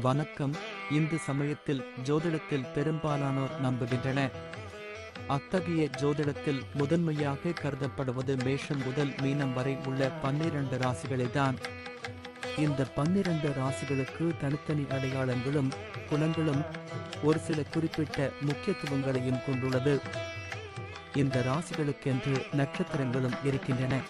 வணக்கம். இந்து சமயத்தில் ஜோதிடத்தில் பெரும்பாலானோர் நம்புகின்றனர். அத்தகைய ஜோதிடத்தில் முதன்மையாக கருதப்படுவது மேஷம் முதல் மீனம் வரை உள்ள 12 ராசிகளேதான். இந்த 12 ராசிகளுக்கு தனித்தனி அடையாளங்களும் குணங்களும் ஒரு சில குறிப்பிட்ட முக்கியத்துவங்களையும் கொண்டுள்ளது. இந்த ராசிகளுக்கென்று நட்சத்திரங்களும் இருக்கின்றன.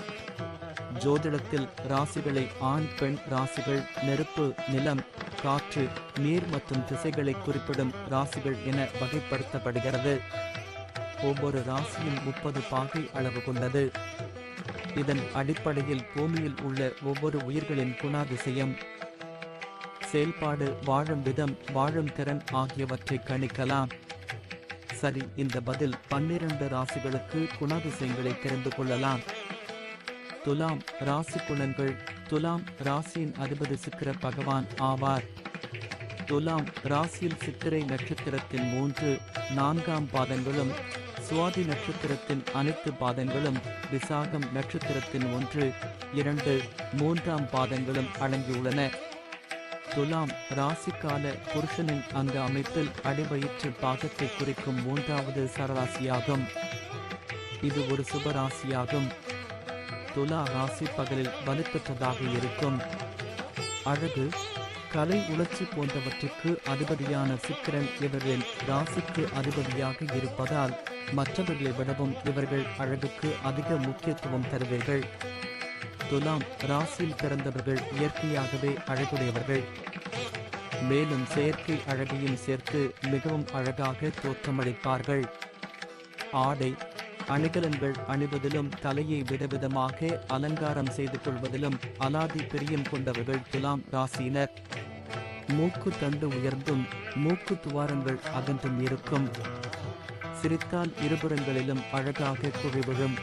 ஜோதிடத்தில் ராசிகளை ஆண் பெண் ராசிகள், நெருப்பு, நிலம், காற்று, நீர் மற்றும் திசைகளை குறிப்பிடும் ராசிகள் என வகைப்படுத்தப்படுகிறது. ஒவ்வொரு ராசியும் 30 பாகை அளவு கொண்டது. இதன் அடிப்படையில் பூமியில் உள்ள ஒவ்வொரு உயிர்களின் குணாதிசயம், செயல்பாடு, வாழும் விதம், வாழும் திறன் ஆகியவற்றை கணிக்கலாம். சரி, இந்த பதில் 12 ராசிகளுக்கு குணாதிசயங்களை தெரிந்து கொள்ளலாம். துலாம் ராசி குணங்கள். துலாம் ராசியின் அதிபதி சுக்கிர பகவான் ஆவார். துலாம் ராசியில் சித்திரை நட்சத்திரத்தின் 3, 4ஆம் பாதங்களும், சுவாதி நட்சத்திரத்தின் அனைத்து பாதங்களும், விசாகம் நட்சத்திரத்தின் 1, 2, 3ஆம் பாதங்களும் அடங்கியுள்ளன. துலாம் ராசிக்கால புருஷனின் அங்க அமைப்பில் அடிவயிற்று பாகத்தை குறிக்கும் 3வது சரராசியாகும். இது ஒரு சுபராசியாகும். துலா ராசி பகலில் வலுப்பெற்றதாக இருக்கும். அழகு, கலை, உணர்ச்சி போன்றவற்றுக்கு அதிபதியான சுக்கிரன் இவர்களின் ராசிக்கு அதிபதியாக இருப்பதால் மற்றவர்களை விடவும் இவர்கள் அழகுக்கு அதிக முக்கியத்துவம் தருவீர்கள். துலாம் ராசியில் பிறந்தவர்கள் இயற்கையாகவே அழகுடையவர்கள். மேலும் செயற்கை அழகையும் சேர்த்து மிகவும் அழகாக தோற்றமளிப்பார்கள். ஆடை அணிகலன்கள் அணிவதிலும், தலையை விதவிதமாக அலங்காரம் செய்து கொள்வதிலும் அலாதி பிரியம் கொண்டவர்கள் துலாம் ராசியினர். மூக்கு தண்டு உயர்ந்தும் மூக்கு துவாரங்கள் அகன்றும் இருக்கும். சிரித்தால் இருபுறங்களிலும் அழகாக குவிவிழும்.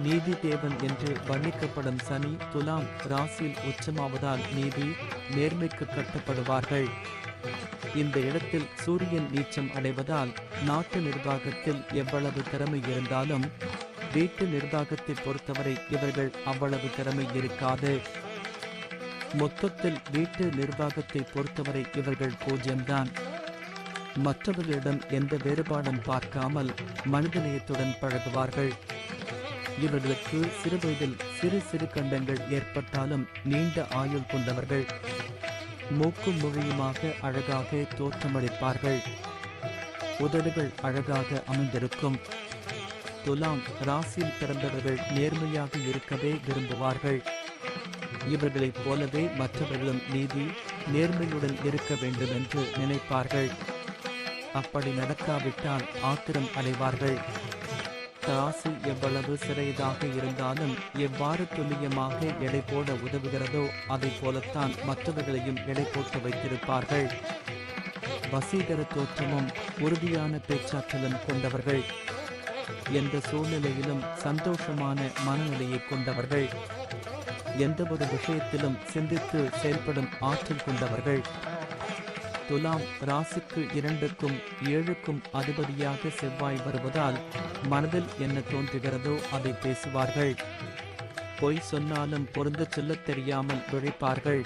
நீதி தேவன் என்று வர்ணிக்கப்படும் சனி துலாம் ராசியில் உச்சமாவதால் நீதி, நேர்மைக்கு கட்டப்படுவார்கள். இந்த இடத்தில் சூரியன் நீச்சம் அடைவதால் நாட்டு நிர்வாகத்தில் எவ்வளவு திறமை இருந்தாலும் வீட்டு நிர்வாகத்தை பொறுத்தவரை இவர்கள் அவ்வளவு திறமை இருக்காது. மொத்தத்தில் வீட்டு நிர்வாகத்தை பொறுத்தவரை இவர்கள் 0தான். மற்றவர்களிடம் எந்த வேறுபாடும் பார்க்காமல் மனிதநேயத்துடன் பழகுவார்கள். இவர்களுக்கு சிறுவயதில் சிறு சிறு கண்டங்கள் ஏற்பட்டாலும் நீண்ட ஆயுள் கொண்டவர்கள். மூக்கும் மொழியுமாக அழகாக தோற்றமளிப்பார்கள். உதடுகள் அழகாக அமைந்திருக்கும். துலாம் ராசியில் பிறந்தவர்கள் நேர்மையாக இருக்கவே விரும்புவார்கள். இவர்களைப் போலவே மற்றவர்களும் நீதி, நேர்மையுடன் இருக்க வேண்டும் என்று நினைப்பார்கள். அப்படி நடக்காவிட்டால் ஆத்திரம் அடைவார்கள். ராசி எவ்வளவு சிறியதாக இருந்தாலும் எவ்வாறு துல்லியமாக எடை போட உதவுகிறதோ அதை போலத்தான் மற்றவர்களையும் எடை போட்டு வைத்திருப்பார்கள். வசீகர தோற்றமும் உறுதியான பேச்சாற்றலும் கொண்டவர்கள். எந்த சூழ்நிலையிலும் சந்தோஷமான மனநிலையை கொண்டவர்கள். எந்த ஒரு விஷயத்திலும் சிந்தித்து செயல்படும் ஆற்றல் கொண்டவர்கள். துலாம் ராசிக்கு 2க்கும் 7க்கும் அதிபதியாக செவ்வாய் வருவதால் மனதில் என்ன தோன்றுகிறதோ அதை பேசுவார்கள். பொய் சொன்னாலும் பொருந்த சொல்லத் தெரியாமல் விழிப்பார்கள்.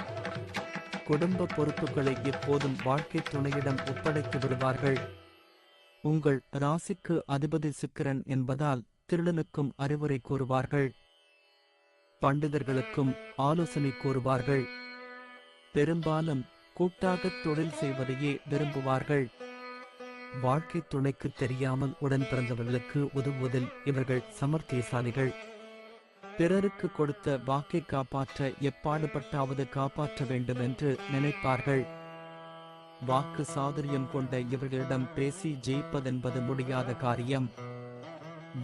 குடும்ப பொறுப்புகளை எப்போதும் வாழ்க்கை துணையிடம் ஒப்படைத்து விடுவார்கள். உங்கள் ராசிக்கு அதிபதி சுக்கிரன் என்பதால் திருடனுக்கும் அறிவுரை கூறுவார்கள். பண்டிதர்களுக்கும் ஆலோசனை கூறுவார்கள். பெரும்பாலும் கூட்டாக தொழில் செய்வதையே விரும்புவார்கள். வாழ்க்கை துணைக்கு தெரியாமல் உடன் பிறந்தவர்களுக்கு உதவுவதில் இவர்கள் சமர்த்தியசாலிகள். பிறருக்கு கொடுத்த வாக்கை காப்பாற்ற எப்பாடுபட்டாவது காப்பாற்ற வேண்டும் என்று நினைப்பார்கள். வாக்கு சாதுரியம் கொண்ட இவர்களிடம் பேசி ஜெயிப்பதென்பது முடியாத காரியம்.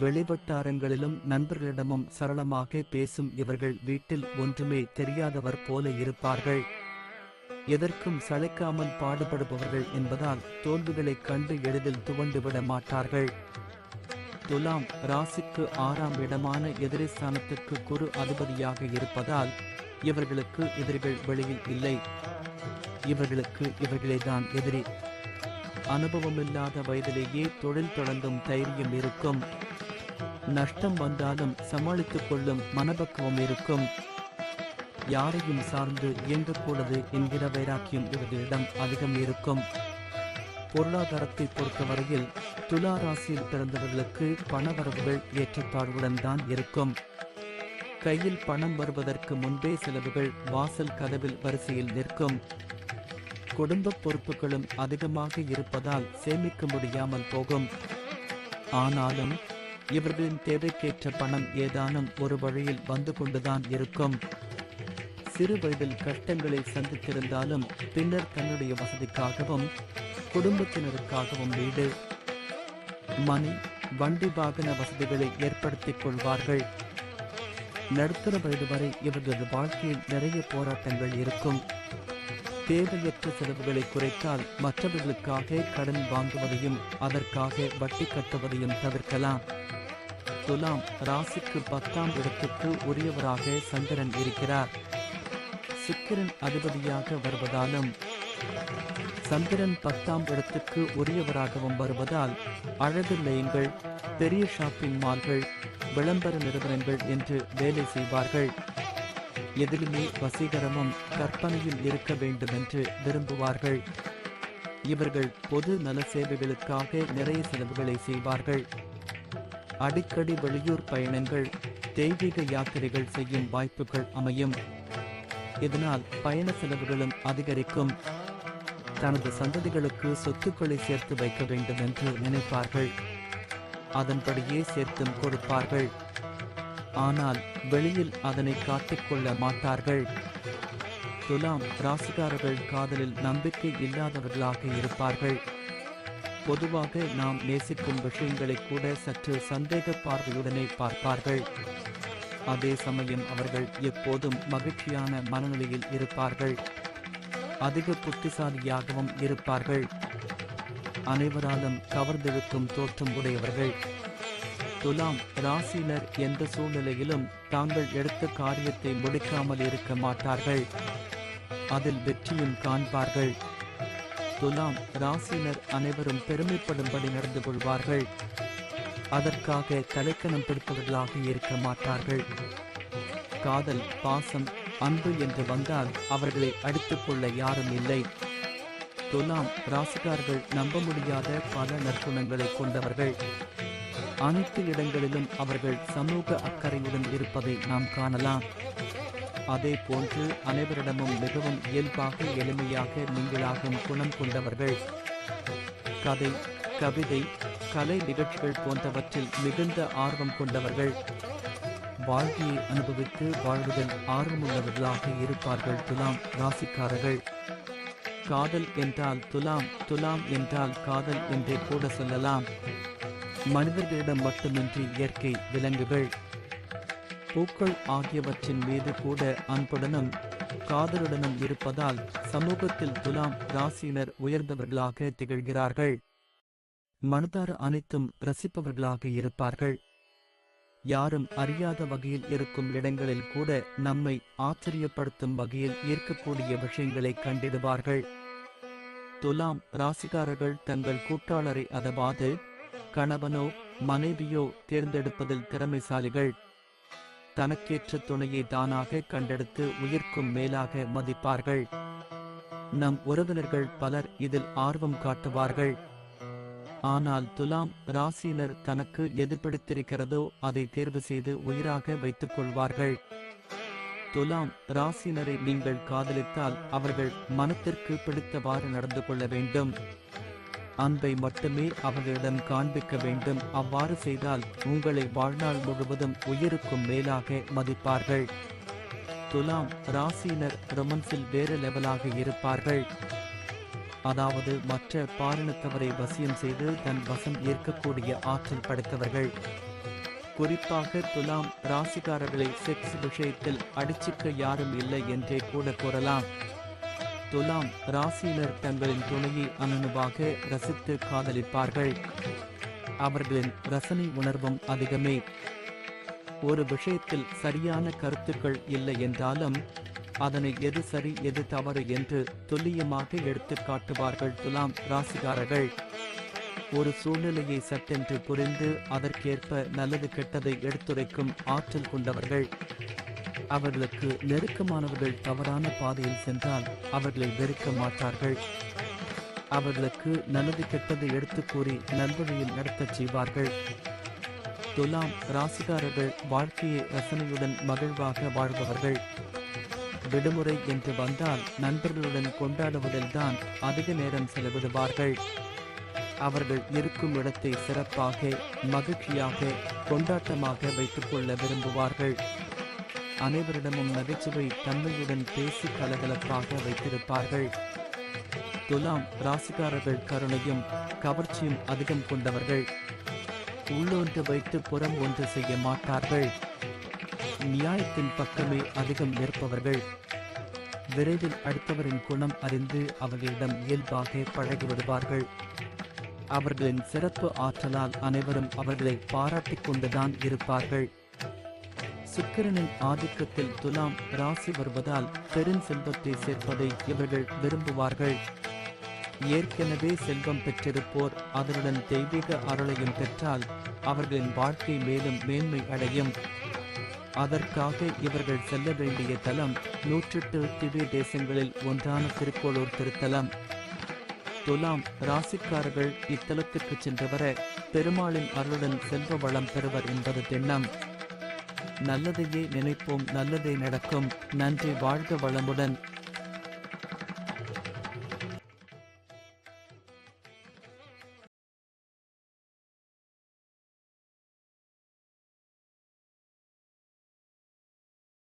வெளிவட்டாரங்களிலும் நண்பர்களிடமும் சரளமாக பேசும் இவர்கள் வீட்டில் ஒன்றுமே தெரியாதவர் போல இருப்பார்கள். எதற்கும் சளைக்காமல் பாடுபடுபவர்கள் என்பதால் தோல்விகளைக் கண்டு எளிதில் துவண்டுவிட மாட்டார்கள். துலாம் ராசிக்கு 6ஆம் இடமான எதிரிஸ்தானத்திற்கு குரு அதிபதியாக இருப்பதால் இவர்களுக்கு எதிரிகள் வெளியில் இல்லை. இவர்களுக்கு இவர்களேதான் எதிரி. அனுபவமில்லாத வயதிலேயே தொழில் தொடங்கும் தைரியம் இருக்கும். நஷ்டம் வந்தாலும் சமாளித்துக் கொள்ளும் மனப்பக்குவம் இருக்கும். யாரையும் சார்ந்து இயங்கக்கூடாது என்கிற வைராக்கியம் இவர்களிடம் அதிகம் இருக்கும். பொருளாதாரத்தை பொறுத்தவரையில் துலா ராசியில் பிறந்தவர்களுக்கு பணவரவுகள் ஏற்றத்தாழ்வுடன் தான் இருக்கும். கையில் பணம் வருவதற்கு முன்பே செலவுகள் வாசல் கதவில் வரிசையில் நிற்கும். குடும்ப பொறுப்புகளும் அதிகமாக இருப்பதால் சேமிக்க முடியாமல் போகும். ஆனாலும் இவர்களின் தேவைக்கேற்ற பணம் ஏதானும் ஒரு வழியில் வந்து கொண்டுதான் இருக்கும். சிறு வயதில் கஷ்டங்களை சந்தித்திருந்தாலும் பின்னர் தன்னுடைய வசதிக்காகவும் குடும்பத்தினருக்காகவும் வீடு, மனை, வண்டி வாகன வசதிகளை ஏற்படுத்திக் கொள்வார்கள். நடுத்தர வயது வரை இவர்களது வாழ்க்கையில் நிறைய போராட்டங்கள் இருக்கும். தேவையற்ற செலவுகளை குறைத்தால் மற்றவர்களுக்காக கடன் வாங்குவதையும் அதற்காக வட்டி கட்டுவதையும் தவிர்க்கலாம். துலாம் ராசிக்கு 10ஆம் இடத்துக்கு உரியவராக சந்திரன் இருக்கிறார். சுக்கிரன் அதிபதியாக வருவதாலும் சந்திரன் 10ஆம் இடத்துக்கு உரியவராகவும் வருவதால் அழகு நிலையங்கள், பெரிய ஷாப்பிங் மால்கள், விளம்பர நிறுவனங்கள் என்று வேலை செய்வார்கள். எதிலுமே வசீகரமும் கற்பனையும் இருக்க வேண்டும் என்று விரும்புவார்கள். இவர்கள் பொது நல சேவைகளுக்காக நிறைய செலவுகளை செய்வார்கள். அடிக்கடி வெளியூர் பயணங்கள், தெய்வீக யாத்திரைகள் செய்யும் வாய்ப்புகள் அமையும். இதனால் பயண செலவுகளும் அதிகரிக்கும். தனது சந்ததிகளுக்கு சொத்துக்களை சேர்த்து வைக்க வேண்டும் என்று நினைப்பார்கள். அதன்படியே சேர்த்தும் கொடுப்பார்கள். ஆனால் வெளியில் அதனை காட்டிக்கொள்ள மாட்டார்கள். துலாம் ராசிக்காரர்கள் காதலில் நம்பிக்கை இல்லாதவர்களாக இருப்பார்கள். பொதுவாக நாம் நேசிக்கும் விஷயங்களை கூட சற்று சந்தேக பார்வையுடனே பார்ப்பார்கள். அதே சமயம் அவர்கள் எப்போதும் மகிழ்ச்சியான மனநிலையில் இருப்பார்கள். அதிக புத்திசாலியாகவும் இருப்பார்கள். அனைவராலும் கவர்ந்தெழுக்கும் தோற்றம் உடையவர்கள். துலாம் ராசியினர் எந்த சூழ்நிலையிலும் தாங்கள் எடுத்த காரியத்தை முடிக்காமல் இருக்க மாட்டார்கள். அதில் வெற்றியும் காண்பார்கள். துலாம் ராசியினர் அனைவரும் பெருமைப்படும்படி நடந்து கொள்வார்கள். அதற்காக தலைக்கணம் பிடிப்பவர்களாக இருக்க மாட்டார்கள். காதல், பாசம், அன்பு என்று வந்தால் அவர்களை அடித்துக் கொள்ள யாரும் இல்லை. துலாம் ராசிக்காரர்கள் நம்ப முடியாத பல நற்குணங்களை கொண்டவர்கள். அனைத்து இடங்களிலும் அவர்கள் சமூக அக்கறையுடன் இருப்பதை நாம் காணலாம். அதே போன்று அனைவரிடமும் மிகவும் இயல்பாக எளிமையாக நீங்களாகும் குணம் கொண்டவர்கள். கதை, கவிதை, கலை நிகழ்ச்சிகள் போன்றவற்றில் மிகுந்த ஆர்வம் கொண்டவர்கள். வாழ்க்கையை அனுபவித்து வாழ்வதில் ஆர்வமுள்ளவர்களாக இருப்பார்கள் துலாம் ராசிக்காரர்கள். காதல் என்றால் துலாம், துலாம் என்றால் காதல் என்றே கூட சொல்லலாம். மனிதர்களிடம் மட்டுமின்றி இயற்கை, விலங்குகள், பூக்கள் ஆகியவற்றின் மீது கூட அன்புடனும் காதலுடனும் இருப்பதால் சமூகத்தில் துலாம் ராசியினர் உயர்ந்தவர்களாக திகழ்கிறார்கள். மனதார அனைத்தும் ரசிப்பவர்களாக இருப்பார்கள். யாரும் அறியாத வகையில் இருக்கும் இடங்களில் கூட நம்மை ஆச்சரியப்படுத்தும் வகையில் ஈர்க்கக்கூடிய விஷயங்களை கண்டிடுவார்கள். துலாம் ராசிக்காரர்கள் தங்கள் கூட்டாளரை அதாவது கணவனோ மனைவியோ தேர்ந்தெடுப்பதில் திறமைசாலிகள். தனக்கேற்ற துணையை தானாக கண்டெடுத்து உயிர்க்கும் மேலாக மதிப்பார்கள். நம் உறவினர்கள் பலர் இதில் ஆர்வம் காட்டுவார்கள். ஆனால் துலாம் ராசியினர் தனக்கு எது பிடித்திருக்கிறதோ அதை தேர்வு செய்து உயிராக வைத்துக் கொள்வார்கள். துலாம் ராசியினரை நீங்கள் காதலித்தால் அவர்கள் மனத்திற்கு பிடித்தவாறு நடந்து கொள்ள வேண்டும். அன்பை மட்டுமே அவர்களிடம் காண்பிக்க வேண்டும். அவ்வாறு செய்தால் உங்களை வாழ்நாள் முழுவதும் உயிருக்கும் மேலாக மதிப்பார்கள். துலாம் ராசியினர் ரொமான்ஸில் வேறு லெவலாக இருப்பார்கள். அதாவது மற்ற பாலினத்தவரை வசியம் செய்து தன் வசம் ஏற்கக்கூடிய ஆற்றல் படைத்தவர்கள். குறிப்பாக துலாம் ராசிக்காரர்களை செக்ஸ் விஷயத்தில் அடிச்சுக்க யாரும் இல்லை என்றே கூட கூறலாம். துலாம் ராசியினர் தங்களின் துணையை அனனுவாக ரசித்து காதலிப்பார்கள். அவர்களின் ரசனை உணர்வும் அதிகமே. ஒரு விஷயத்தில் சரியான கருத்துக்கள் இல்லை என்றாலும் அதனை எது சரி எது தவறு என்று துல்லியமாக எடுத்து காட்டுவார்கள் துலாம் ராசிக்காரர்கள். ஒரு சூழ்நிலையை சட்டென்று புரிந்து அதற்கேற்ப நல்லது கெட்டதை எடுத்துரைக்கும் ஆற்றல் கொண்டவர்கள். அவர்களுக்கு நெருக்கமானவர்கள் தவறான பாதையில் சென்றால் அவர்களை வெறுக்க மாட்டார்கள். அவர்களுக்கு நல்லது கெட்டது எடுத்துக் கூறி நல்வழியில் நடத்தச் செய்வார்கள். துலாம் ராசிக்காரர்கள் வாழ்க்கையை ரசனையுடன் மகிழ்வாக வாழ்பவர்கள். விடுமுறை என்று வந்தால் நண்பர்களுடன் கொண்டாடுவதில்தான் அதிக நேரம் செலவிடுவார்கள். அவர்கள் இருக்கும் இடத்தை சிறப்பாக, மகிழ்ச்சியாக, கொண்டாட்டமாக வைத்துக் கொள்ள விரும்புவார்கள். அனைவரிடமும் நகைச்சுவை தன்மையுடன் பேசி கலகலப்பாக வைத்திருப்பார்கள். துலாம் ராசிக்காரர்கள் கருணையும் கவர்ச்சியும் அதிகம் கொண்டவர்கள். உள்ளொன்று வைத்து புறம் ஒன்று செய்ய மாட்டார்கள். நியாயத்தின் பக்கமே அதிகம் நிற்பவர்கள். விரைவில் அடுத்தவரின் குணம் அறிந்து அவர்களிடம் இயல்பாக பழகிவிடுவார்கள். அவர்களின் சிறப்பு ஆற்றலால் அனைவரும் அவர்களை பாராட்டிக் கொண்டுதான் இருப்பார்கள். சுக்கிரனின் ஆதிக்கத்தில் துலாம் ராசி வருவதால் பெருஞ்செல்வத்தை சேர்ப்பதை இவர்கள் விரும்புவார்கள். ஏற்கனவே செல்வம் பெற்றிருப்போர் அதனுடன் தெய்வீக அருளையும் பெற்றால் அவர்களின் வாழ்க்கை மேலும் மேன்மை அடையும். அதற்காக இவர்கள் செல்ல வேண்டிய தலம் 108 திவ்ய தேசங்களில் ஒன்றான திருக்கோளூர் திருத்தலம். துலாம் ராசிக்காரர்கள் இத்தலத்துக்கு சென்று வர பெருமாளின் அருளுடன் செல்வ வளம் பெறுவர் என்பது திண்ணம். நல்லதையே நினைப்போம், நல்லதே நடக்கும். நன்றி. வாழ்க வளமுடன்.